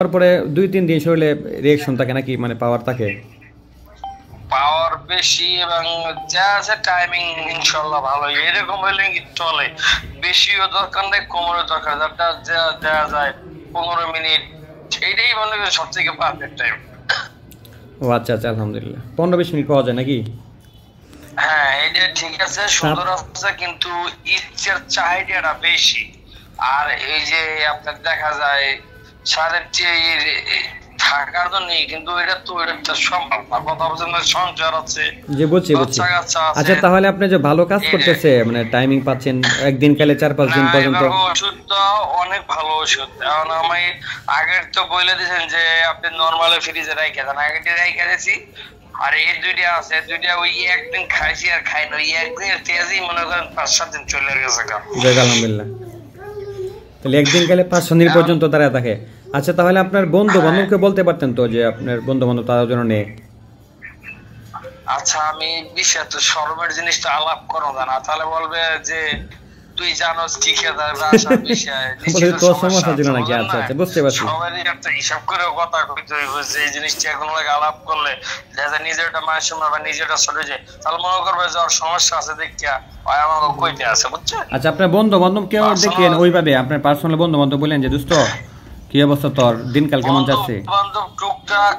তারপরে 2-3 দিন শরীরে রিঅ্যাকশন থাকে নাকি, মানে পাওয়ার থাকে? পাওয়ার বেশি এবং যা আছে টাইমিং ইনশাআল্লাহ ভালো, এরকম হইলে কি চলে। বেশিও দরকার নেই, কমরও দরকার, যাটা যা দেওয়া যায় 15 মিনিট, এইটাই মনে করি সবথেকে পারফেক্ট টাইম। ও আচ্ছা আচ্ছা, আলহামদুলিল্লাহ 15-20 মিনিট পাওয়া যায় নাকি? হ্যাঁ এটা ঠিক আছে, সুন্দর আছে, কিন্তু ইচ্ছার চাহিদাটা বেশি। আর এই যে আপনার দেখা যায় সাড়ে থাকার জন্য, কিন্তু এটা তো এটা সম্ভব না, কথা বলছেন, সংসার আছে, যে বুঝছি বুঝছি। আচ্ছা তাহলে আপনি যে ভালো কাজ করতেছে, মানে টাইমিং পাচ্ছেন, একদিন কালে 4-5 দিন পর্যন্ত। ওষুধটা অনেক ভালো ওষুধ। এখন আমি আগের তো বলে দিয়েছেন যে আপনি নরমালি ফ্রিজে রাইখা দেন, আগে রাইখা দিয়েছি। আর এই দুইটা আছে, দুইটা ওই একদিন খাইছি আর খাই না, ওই একদিন তেজই মনে করেন 5-7 দিন চলে গেছে। আলহামদুলিল্লাহ, তাহলে একদিন গেলে 5 দিন পর্যন্ত দাঁড়ায় থাকে। আচ্ছা তাহলে আপনার বন্ধু বান্ধবকে বলতে পারতেন তো যে আপনার বন্ধু বান্ধব তাদের জন্য নেই। আচ্ছা আমি বিষয় তো শরমের জিনিসটা আলাপ করো না, তাহলে বলবে যে তুই জানোস কি খেয়ে আসার বিষয় তোর সমস্যা ছিল নাকি? আচ্ছা আচ্ছা বুঝতে পারছি। সবারই একটা হিসাব করে কথা কইতে হইব, যে এই জিনিসটা এখন লাগে আলাপ করলে দেখা নিজেরটা মায়ের সময় বা নিজেরটা চলে যায়, তাহলে মনে করবে যে ওর সমস্যা আছে দেখিয়া ওই আমাকে কইতে আছে, বুঝছেন? আচ্ছা আপনার বন্ধু বান্ধব কেউ দেখেন ওইভাবে, আপনার পার্সোনাল বন্ধু বান্ধব বলেন যে দোস্ত কি অবস্থা, তোর দিনকাল কেমন যাচ্ছে? বান্ধব টুকটাক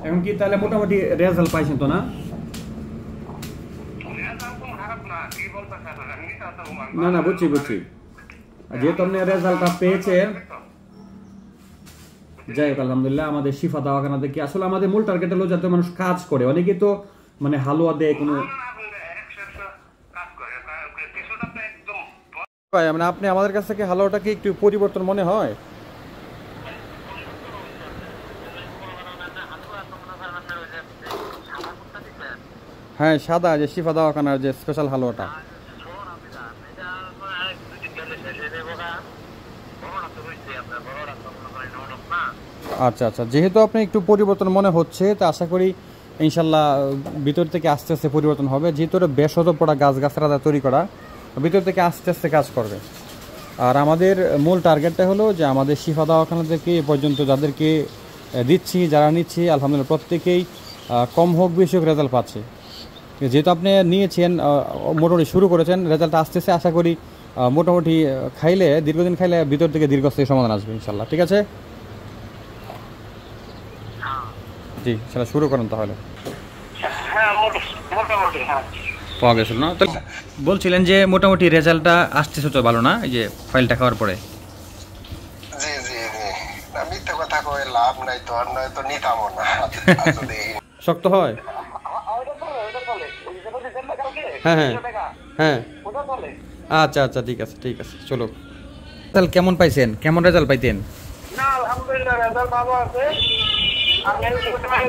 এখন কি তাহলে মোটামুটি রেজাল্ট পাইছেন তো না? না না বুঝছি বুঝছি, যেহেতু আপনি রেজাল্টটা পেয়েছেন, যাই হোক আলহামদুলিল্লাহ। আমাদের শিফা দাওয়াখানা থেকে আসলে আমাদের মূল টার্গেট হলো যাতে মানুষ কাজ করে। অনেকে তো মানে হালুয়া দেয় কোনো, মানে আপনি আমাদের কাছ থেকে হালুয়াটা কি একটু পরিবর্তন মনে হয়? হ্যাঁ সাদা, যে শিফা দাওয়াখানার যে স্পেশাল হালুয়াটা। আচ্ছা আচ্ছা, যেহেতু আপনি একটু পরিবর্তন মনে হচ্ছে, তা আশা করি ইনশাল্লাহ ভিতর থেকে আস্তে আস্তে পরিবর্তন হবে। যেহেতু বেশ পড়া গাছগাছরা তৈরি করা, ভিতর থেকে আস্তে আস্তে কাজ করবে। আর আমাদের মূল টার্গেটটা হলো যে আমাদের শিফা দাওয়াখানা থেকে এ পর্যন্ত যাদেরকে দিচ্ছি, যারা নিচ্ছি আলহামদুলিল্লাহ প্রত্যেকেই কম হোক বেশি হোক রেজাল্ট পাচ্ছে। যেহেতু আপনি নিয়েছেন, মোটামুটি শুরু করেছেন, রেজাল্টটা আসতেছে, আশা করি মোটামুটি খাইলে, দীর্ঘদিন খাইলে ভিতর থেকে দীর্ঘস্থায়ী সমাধান আসবে ইনশাল্লাহ। ঠিক আছে জি, সেটা শুরু করেন তাহলে। পাওয়া গেছিল না? বলছিলেন যে মোটামুটি রেজাল্টটা আসতেছে তো ভালো না, এই যে ফাইলটা খাওয়ার পরে? জি জি জি, মিথ্যা কথা কই লাভ নাই, তো আর নয় তো নিতাম না। শক্ত হয়? হ্যাঁ হ্যাঁ হ্যাঁ, আচ্ছা আচ্ছা ঠিক আছে ঠিক আছে, চলো। তাহলে কেমন পাইছেন, কেমন রেজাল্ট পাইতেন? না আলহামদুলিল্লাহ রেজাল্ট ভালো আছে। আপনি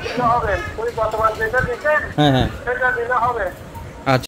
দিলে হবে, ওই গতবার যেটা দিয়েছেন হ্যাঁ হ্যাঁ সেটা দিলে হবে। আচ্ছা।